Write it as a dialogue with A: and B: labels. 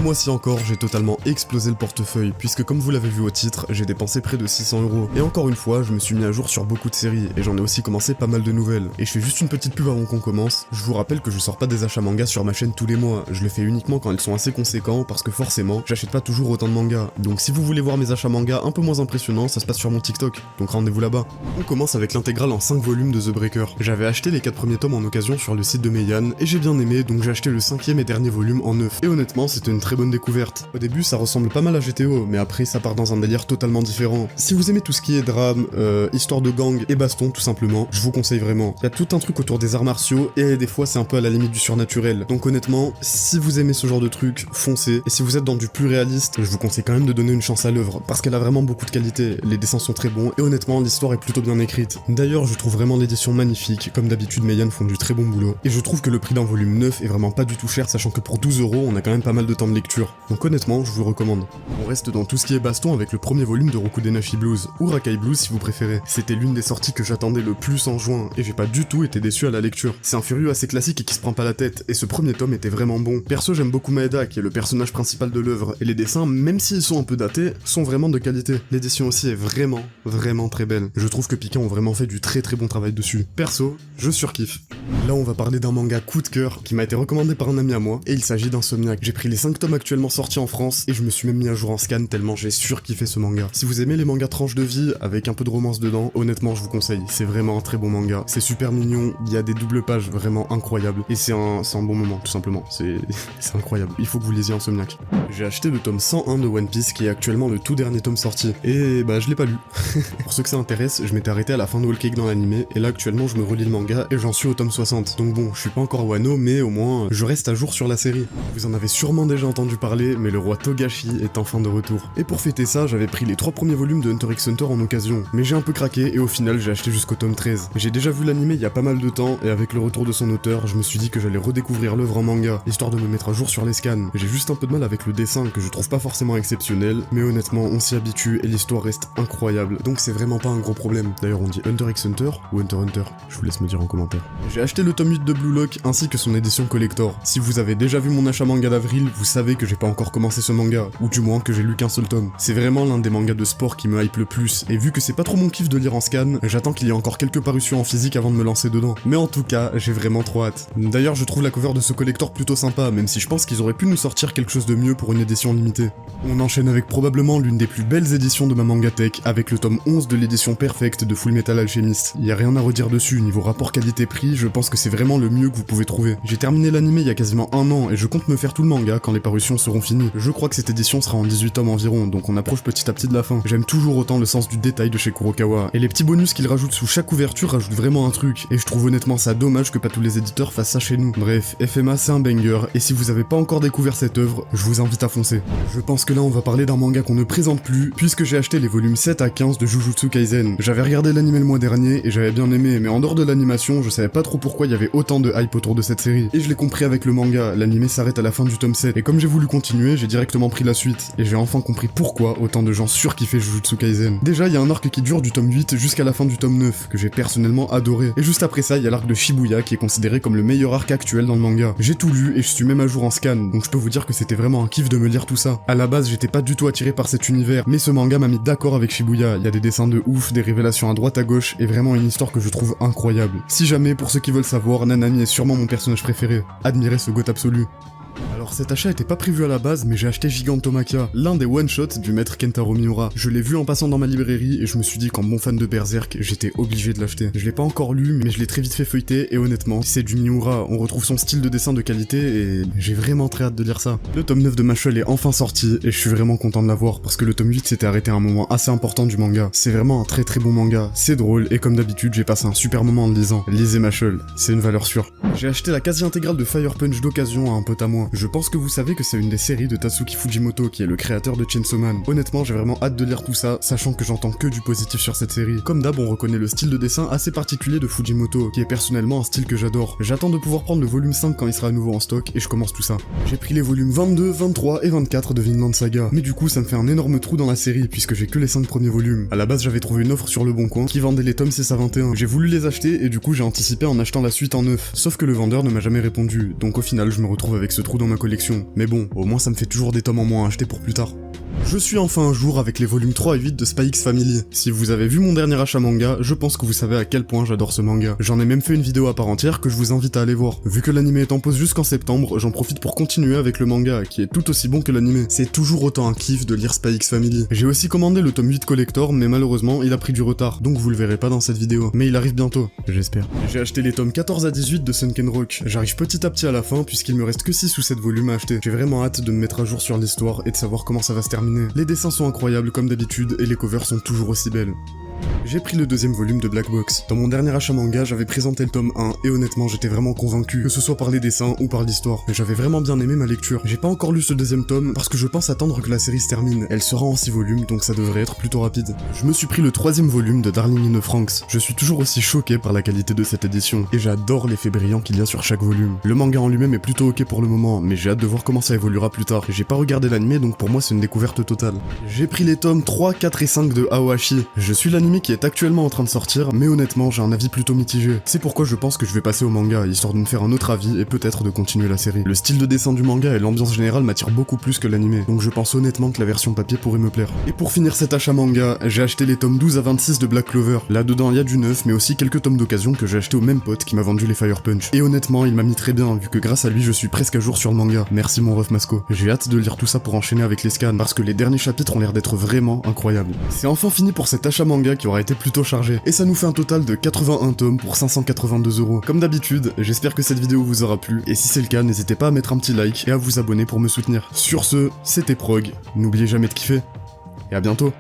A: mois-ci encore, j'ai totalement explosé le portefeuille, puisque comme vous l'avez vu au titre, j'ai dépensé près de 600€. Et encore une fois, je me suis mis à jour sur beaucoup de séries, et j'en ai aussi commencé pas mal de nouvelles. Et je fais juste une petite pub avant qu'on commence, je vous rappelle que je sors pas des achats manga sur ma chaîne tous les mois, je le fais uniquement quand ils sont assez conséquents, parce que forcément, j'achète pas toujours autant de mangas. Donc si vous voulez voir mes achats manga un peu moins impressionnants, ça se passe sur mon TikTok, donc rendez-vous là-bas. On commence avec l'intégrale en 5 volumes de The Breaker. J'avais acheté les 4 premiers tomes en occasion sur le site de Meian, et j'ai bien aimé, donc j'ai acheté le 5e et dernier volume en neuf. Et honnêtement, c'était une très bonne découverte. Au début, ça ressemble pas mal à GTO, mais après, ça part dans un délire totalement différent. Si vous aimez tout ce qui est drame, histoire de gang et baston, tout simplement, je vous conseille vraiment. Il y a tout un truc autour des arts martiaux, et des fois, c'est un peu à la limite du surnaturel. Donc honnêtement, si vous aimez ce genre de truc, foncez. Et si vous êtes dans du plus réaliste, je vous conseille quand même de donner une chance à l'œuvre, parce qu'elle a vraiment beaucoup de qualité. Les dessins sont très bons, et honnêtement, l'histoire est plutôt bien écrite. D'ailleurs, je trouve vraiment l'édition magnifique. Comme d'habitude, Meian font du très bon boulot. Et je trouve que le prix d'un volume 9 est vraiment pas du tout cher, sachant que pour 12€, on a quand même pas mal de temps de lecture. Donc honnêtement, je vous le recommande. On reste dans tout ce qui est baston avec le premier volume de Rokudenashi Blues, ou Rakai Blues si vous préférez. C'était l'une des sorties que j'attendais le plus en juin, et j'ai pas du tout été déçu à la lecture. C'est un furieux assez classique et qui se prend pas la tête, et ce premier tome était vraiment bon. Perso, j'aime beaucoup Maeda, qui est le personnage principal de l'œuvre, et les dessins, même s'ils sont un peu datés, sont vraiment de qualité. L'édition aussi est vraiment très belle. Je trouve que Pika ont vraiment fait du très bon travail dessus. Perso, je surkiffe. Là, on va parler d'un manga coup de cœur qui m'a été recommandé par un ami à moi, et il s'agit d'Insomniac. J'ai pris les 5 tomes actuellement sortis en France, et je me suis même mis à jour en scan tellement j'ai surkiffé ce manga. Si vous aimez les mangas tranches de vie, avec un peu de romance dedans, honnêtement, je vous conseille. C'est vraiment un très bon manga. C'est super mignon, il y a des doubles pages vraiment incroyables, et c'est un bon moment, tout simplement. C'est incroyable. Il faut que vous lisiez Insomniac. J'ai acheté le tome 101 de One Piece, qui est actuellement le tout dernier tome sorti, et bah je l'ai pas lu. Pour ceux que ça intéresse, je m'étais arrêté à la fin de Whole Cake dans l'animé, et là actuellement je me relis le manga, et j'en suis au tome 60. Donc bon, je suis pas encore Wano, mais au moins, je reste à jour sur la série. Vous en avez sûrement déjà entendu parler, mais le roi Togashi est enfin de retour. Et pour fêter ça, j'avais pris les 3 premiers volumes de Hunter x Hunter en occasion, mais j'ai un peu craqué, et au final j'ai acheté jusqu'au tome 13. J'ai déjà vu l'animé il y a pas mal de temps, et avec le retour de son auteur, je me suis dit que j'allais redécouvrir l'œuvre en manga, histoire de me mettre à jour sur les scans. J'ai juste un peu de mal avec le dessin, que je trouve pas forcément exceptionnel, mais honnêtement, on s'y habitue, et l'histoire reste incroyable, donc c'est vraiment pas un gros problème. D'ailleurs, on dit Hunter x Hunter ou Hunter x Hunter, je vous laisse me dire en commentaire. J'ai acheté le tome 8 de Blue Lock, ainsi que son édition collector. Si vous avez déjà vu mon achat manga d'avril, vous savez que j'ai pas encore commencé ce manga, ou du moins que j'ai lu qu'un seul tome. C'est vraiment l'un des mangas de sport qui me hype le plus, et vu que c'est pas trop mon kiff de lire en scan, j'attends qu'il y ait encore quelques parutions en physique avant de me lancer dedans. Mais en tout cas, j'ai vraiment trop hâte. D'ailleurs, je trouve la cover de ce collector plutôt sympa, même si je pense qu'ils auraient pu nous sortir quelque chose de mieux pour une édition limitée. On enchaîne avec probablement l'une des plus belles éditions de ma mangatech, avec le tome 11 de l'édition perfecte de Full Metal Alchemist. Y a rien à redire dessus, niveau rapport qualité-prix, je pense que c'est vraiment le mieux que vous pouvez trouver. J'ai terminé l'anime il y a quasiment un an, et je compte me faire tout le manga quand les parutions seront finies. Je crois que cette édition sera en 18 tomes environ, donc on approche petit à petit de la fin. J'aime toujours autant le sens du détail de chez Kurokawa, et les petits bonus qu'il rajoute sous chaque ouverture rajoutent vraiment un truc, et je trouve honnêtement ça dommage que pas tous les éditeurs fassent ça chez nous. Bref, FMA c'est un banger, et si vous avez pas encore découvert cette œuvre, je vous invite à foncer. Je pense que là on va parler d'un manga qu'on ne présente plus, puisque j'ai acheté les volumes 7 à 15 de Jujutsu Kaisen. J'avais regardé l'anime le mois dernier, et j'avais bien aimé, mais en dehors de l'animation, je savais pas trop pourquoi il y avait autant de hype autour de cette série. Et je l'ai compris avec le manga, l'anime s'arrête à la fin du tome 7, et comme j'ai voulu continuer, j'ai directement pris la suite, et j'ai enfin compris pourquoi autant de gens surkiffaient Jujutsu Kaisen. Déjà, il y a un arc qui dure du tome 8 jusqu'à la fin du tome 9, que j'ai personnellement adoré. Et juste après ça, il y a l'arc de Shibuya qui est considéré comme le meilleur arc actuel dans le manga. J'ai tout lu, et je suis même à jour en scan, donc je peux vous dire que c'était vraiment un kiff de me lire tout ça. À la base, j'étais pas du tout attiré par cet univers, mais ce manga m'a mis d'accord avec Shibuya. Il y a des dessins de ouf, des révélations à droite à gauche, et vraiment une histoire que je trouve incroyable. Si jamais, pour ceux qui veulent savoir, Nanami est sûrement mon personnage préféré. Admirez ce goth absolu. Alors cet achat était pas prévu à la base, mais j'ai acheté Gigantomachia, l'un des one-shots du maître Kentaro Miura. Je l'ai vu en passant dans ma librairie et je me suis dit qu'en bon fan de Berserk, j'étais obligé de l'acheter. Je l'ai pas encore lu, mais je l'ai très vite fait feuilleter et honnêtement, c'est du Miura, on retrouve son style de dessin de qualité et j'ai vraiment très hâte de lire ça. Le tome 9 de Mashle est enfin sorti et je suis vraiment content de l'avoir parce que le tome 8 s'était arrêté à un moment assez important du manga. C'est vraiment un très bon manga, c'est drôle et comme d'habitude j'ai passé un super moment en le lisant. Lisez Mashle, c'est une valeur sûre. J'ai acheté la quasi-intégrale de Fire Punch d'occasion à un pote à moi. Je pense que vous savez que c'est une des séries de Tatsuki Fujimoto qui est le créateur de Chainsaw Man. Honnêtement, j'ai vraiment hâte de lire tout ça, sachant que j'entends que du positif sur cette série. Comme d'hab, on reconnaît le style de dessin assez particulier de Fujimoto, qui est personnellement un style que j'adore. J'attends de pouvoir prendre le volume 5 quand il sera à nouveau en stock, et je commence tout ça. J'ai pris les volumes 22, 23 et 24 de Vinland Saga, mais du coup ça me fait un énorme trou dans la série, puisque j'ai que les 5 premiers volumes. À la base, j'avais trouvé une offre sur le Bon Coin, qui vendait les tomes 6 à 21. J'ai voulu les acheter, et du coup j'ai anticipé en achetant la suite en neuf. Sauf que le vendeur ne m'a jamais répondu, donc au final je me retrouve avec ce trou dans ma collection. Mais bon, au moins ça me fait toujours des tomes en moins à acheter pour plus tard. Je suis enfin un jour avec les volumes 3 et 8 de Spy X Family. Si vous avez vu mon dernier achat manga, je pense que vous savez à quel point j'adore ce manga. J'en ai même fait une vidéo à part entière que je vous invite à aller voir. Vu que l'anime est en pause jusqu'en septembre, j'en profite pour continuer avec le manga, qui est tout aussi bon que l'anime. C'est toujours autant un kiff de lire Spy X Family. J'ai aussi commandé le tome 8 collector, mais malheureusement, il a pris du retard, donc vous le verrez pas dans cette vidéo. Mais il arrive bientôt, j'espère. J'ai acheté les tomes 14 à 18 de Sunken Rock. J'arrive petit à petit à la fin, puisqu'il me reste que 6 ou 7 volumes à acheter. J'ai vraiment hâte de me mettre à jour sur l'histoire et de savoir comment ça va se terminer. Les dessins sont incroyables comme d'habitude et les covers sont toujours aussi belles. J'ai pris le deuxième volume de Black Box. Dans mon dernier achat manga, j'avais présenté le tome 1 et honnêtement j'étais vraiment convaincu, que ce soit par les dessins ou par l'histoire. Et j'avais vraiment bien aimé ma lecture. J'ai pas encore lu ce deuxième tome parce que je pense attendre que la série se termine. Elle sera en 6 volumes donc ça devrait être plutôt rapide. Je me suis pris le troisième volume de Darling in the Franxx. Je suis toujours aussi choqué par la qualité de cette édition et j'adore l'effet brillant qu'il y a sur chaque volume. Le manga en lui-même est plutôt ok pour le moment, mais j'ai hâte de voir comment ça évoluera plus tard. J'ai pas regardé l'anime donc pour moi c'est une découverte totale. J'ai pris les tomes 3, 4 et 5 de Aoashi. Je suis l'anime qui est actuellement en train de sortir, mais honnêtement j'ai un avis plutôt mitigé. C'est pourquoi je pense que je vais passer au manga, histoire de me faire un autre avis et peut-être de continuer la série. Le style de dessin du manga et l'ambiance générale m'attirent beaucoup plus que l'anime, donc je pense honnêtement que la version papier pourrait me plaire. Et pour finir cet achat manga, j'ai acheté les tomes 12 à 26 de Black Clover. Là-dedans il y a du neuf, mais aussi quelques tomes d'occasion que j'ai acheté au même pote qui m'a vendu les Fire Punch. Et honnêtement il m'a mis très bien, vu que grâce à lui je suis presque à jour sur le manga. Merci mon ref Masco. J'ai hâte de lire tout ça pour enchaîner avec les scans, parce que les derniers chapitres ont l'air d'être vraiment incroyables. C'est enfin fini pour cet achat manga qui aura été plutôt chargé, et ça nous fait un total de 81 tomes pour 582€. Comme d'habitude, j'espère que cette vidéo vous aura plu, et si c'est le cas, n'hésitez pas à mettre un petit like et à vous abonner pour me soutenir. Sur ce, c'était Prog, n'oubliez jamais de kiffer, et à bientôt.